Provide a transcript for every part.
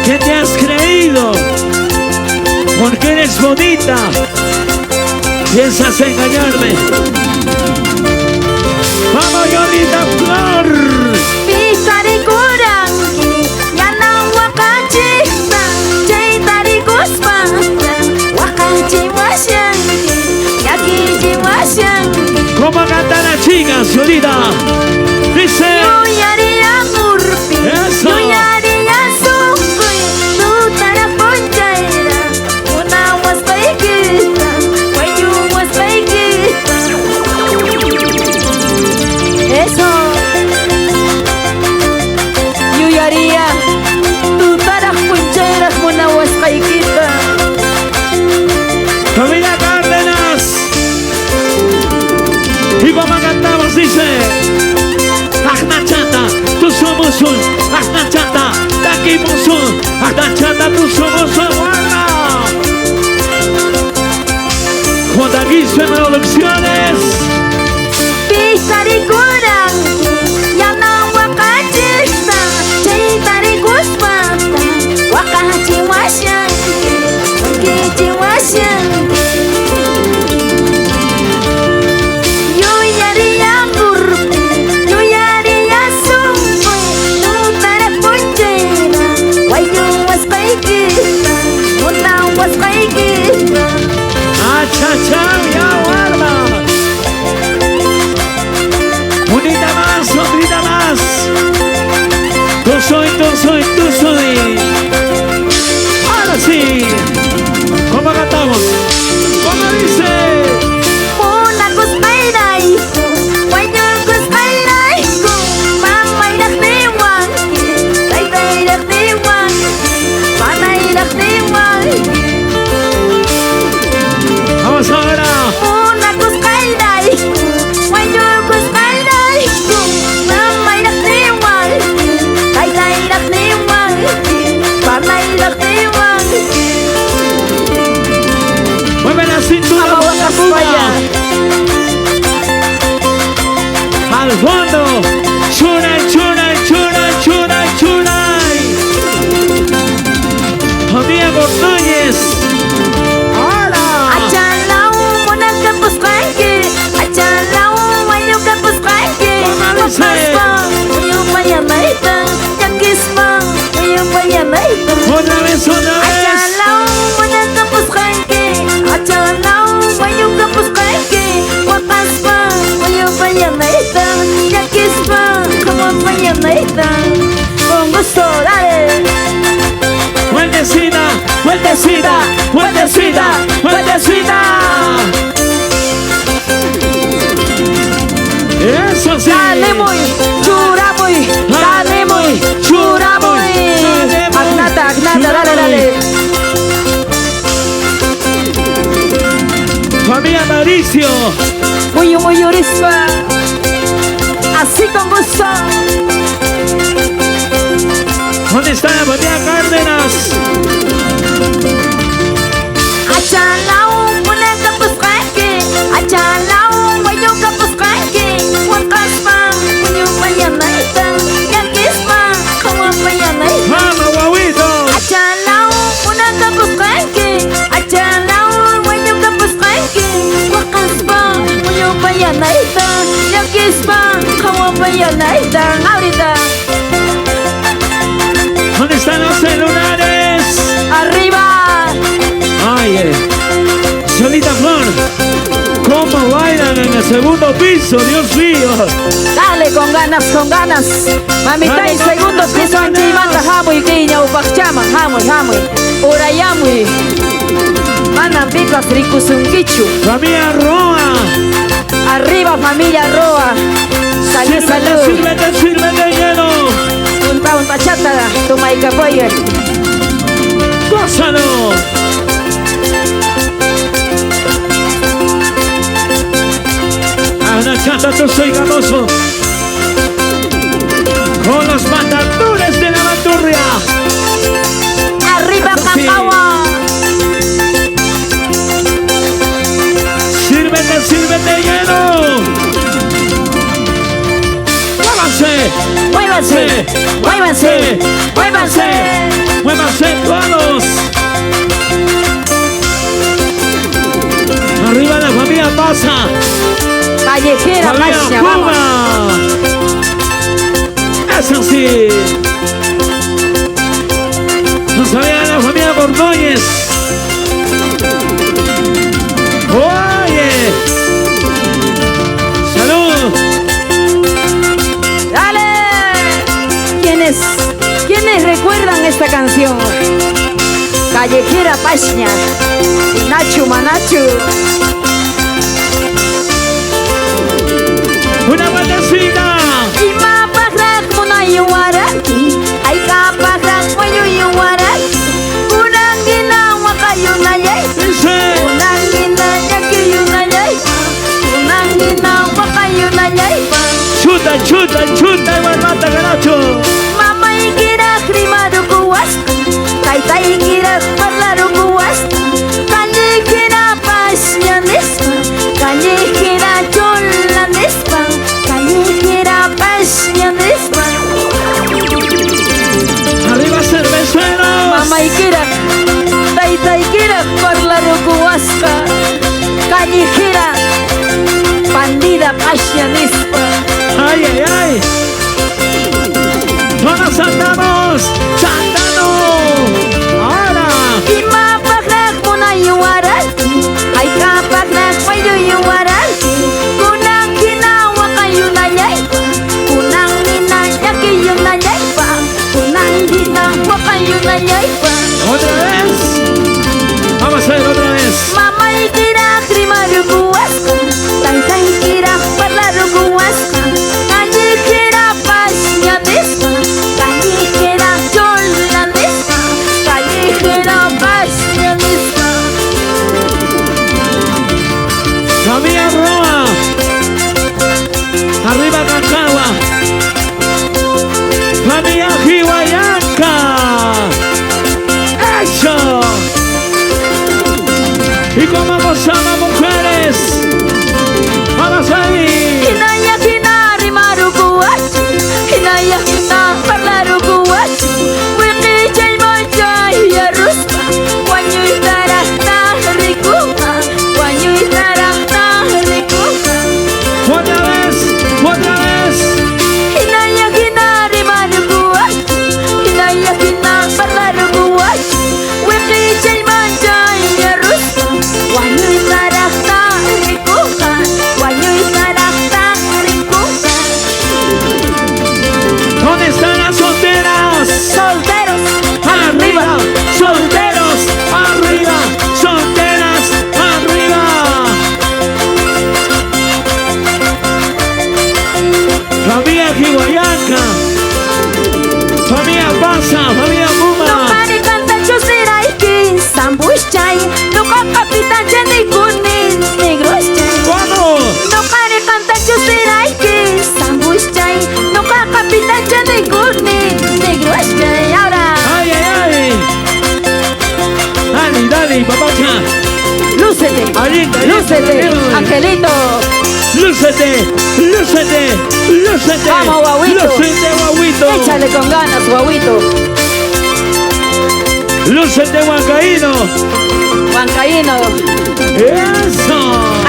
¿Qué te has creído? Porque eres bonita. Piensas engañarme. Vamos, Yolita Flor. Pisari kurangi, yanang wakachita, jaitari kuspata, wakachimasyangi, yakichimasyangi. ¿Cómo canta la chica, Yolita? Dice. Yuyaria murpi, Eso. yuyaria sukui, tutara ponchaira, una waspaikita, wayu waspaikita. Eso. Yuyaria, tutara ponchairas, una waspaikita. Familia Cárdenas. Y como cantamos dice: Ajna chata, tú somos un. Ajna chata, takimos un. Ajna chata, tú somos un. ¡Guarda! J. Guispe Producciones. Pisari kurangi, yanang wakachita, jaitari kuspata, wakachimasyangi, wakichimasyangi. Yuyaria murpi, yuyaria sumpi, tutara ponchaira, wayu waspaikita, una waspaikita. Achacha, ya guarda. Unita más, otrita más. Tú soy, tú soy, tú soy. Ahora sí. ¿Cómo cantamos? ¿Cómo dice? Una kuspailayku, wayu kuspailayku, mamayrak diwanki, taytayrak diwanki, panayrak diwanki. Vamos ahora. Una kuspailayku, wayu kuspailayku, mamayrak diwanki, taytayrak diwanki, panayrak diwanki. Mueve la cintura, mueve la punta. Al fondo. Chunay, chunay, chunay, chunay, chunay. Familia Ordóñez. Ahora. Achalau muna kapuskanki, achalau wayu kapuskanki, Pamalice. wakaspa, wayu payanaita, yakispa, wayu payanaita. Otra vez, otra vez. Achalau muna kapuskanki, achalau wayu kapuskanki, wakaspa, wayu payanaita, yakispa, como payanaita. Con gusto, dale. Vueltecita, vueltecita, vueltecita, vueltecita. Eso sí. Dale muy, chura muy, dale muy, chura muy. Agnata, agnata, dale, dale. Familia Mauricio. Muy yurispa. Así con gusto. ¿Dónde está la familia Cárdenas? Achalau, muna kapuskanki, achalau, wayu kapuskanki, wakaspa, wayu payanaita, yakispa, como payanaita. ¡Vamos, guauito! Achalau, muna kapuskanki, achalau, wayu kapuskanki, wakaspa, wayu payanaita, yakispa, como payanaita. Ahorita, ¿Dónde están los celulares? arriba. Ay, Yolita Flor, ¿cómo bailan en el segundo piso? Dios mío. Dale, con ganas, con ganas. Mamita, Dale, en con segundo ganas, piso con anchimanta, ganas. hamuy, guiña, upachama, hamuy. Urayamuy. Mana picas ricusunquichu. Familia Roa. Arriba, familia Roa. Salud, Sírvete, salud. sírvete, sírvete hielo. Unta chata, toma y capoye. Gózalo. Ana chata, tú soy gamoso. Con los matadores de la bandurria. Arriba, Sí. Cacaua. Sírvete, sírvete hielo. ¡Muévanse! Mueva muévanse, muévanse, muévanse. Muévanse todos. Arriba la familia Pasa. Callejera Familia Pasia, vamos. Puma. Eso sí. Nos sabía la familia Bordoñez. Oye. Salud. Dale. ¿Quiénes recuerdan esta canción? Callejera Pasia, Nacho Manacho. Una vueltecita. Y mapagrak muna yuwaraki, ay kapagrak mayo yuwaraki. Unangina wakayunayay, Dice. unangina yakiyunayay, unangina wakayunayay. Chuta, chuta, chuta. Igual mata garacho. Mama ikira krimaru kuwaska, taita ikira parlaru kuwaska. Callejera Pasia nispa, callejera chola nispa, callejera Pasia nispa. Arriba cerveceros. Mama ikira, taita ikira parlaru kuwaska. Callejera, bandida Pasia nispa. Ay, ay, ay. Todos andamos cantando. Ahora. Ima pagrak muna yuwaraki, ay kapagrak mayo yuwaraki. Kunang ginawa kayo na yaiba, kunang ninaya kayo na yaiba, kunang ginawa kayo na yaiba. Otra vez. Vamos a ver otra vez. Mama ikira krimaru kuwaska, tanta ikira parlaru kuwaska. Callejera Pasia nispa, callejera chola nispa, callejera Pasia nispa. Familia Roa. Arriba Cacagua. Familia Jihuayanca. Eso. Y como vamos a las mujeres. Vamos ahí. Hinaya hina rimaru kuwachi, hinaya hina parlaru kuwachi. Wiki chay machay yaruspa, wanyu itarah na rikuha, wanyu itarah na rikuha. Otra vez. Otra vez. Hinaya hina rimaru kuwachi, hinaya hina parlaru kuwachi. Wiki chay machay yaruspa, wanyu itarah na rikuha, wanyu itarah na rikuha. ¿Dónde están las solteras? Solteros, Arriba, solteros, arriba, solteras, arriba. Familia Jihuayanca, familia Pasa, familia Puma. Nukari kanta chusira iki sambushchay, nuka kapitan jeni kunin negroshchay. ¿Cómo? Nukari kanta chusira iki sambushchay, nuka kapitan jeni kunin negroshchay. Ahora, Ay, ay, ay. Dale, dale, papacha. lúcete, Ahorita, lúcete, ahorita. Angelito. Lúcete, lúcete, lúcete. Vamos, guauito. Lúcete, guauito. Échale con ganas, guauito. Lúcete, huancaíno. Huancaíno, Eso.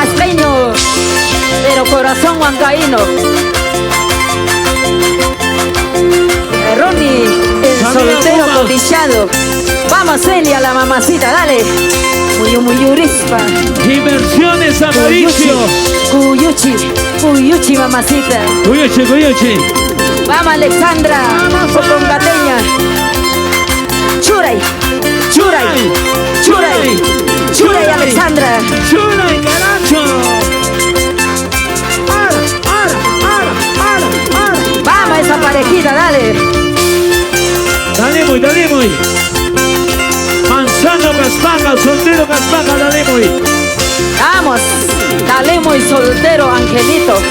azteño, pero corazón huancaíno. Ronnie, el Familia soltero Puma. codiciado. Vamos, Celia, la mamacita, dale. Muy rispa. Inversiones Aparicio. Cuyuchi, Cuyuchi, mamacita. Cuyuchi, cuyuchi. Vamos, Alexandra, Vamos, Pocongateña. Churay, Churay, Churay, Churay, Alexandra. Chula y caracho. Ara. Vamos, esa parejita, dale. Dale muy. Manzano Caspaca, soltero Caspaca, dale muy. Vamos, dale muy soltero, Angelito.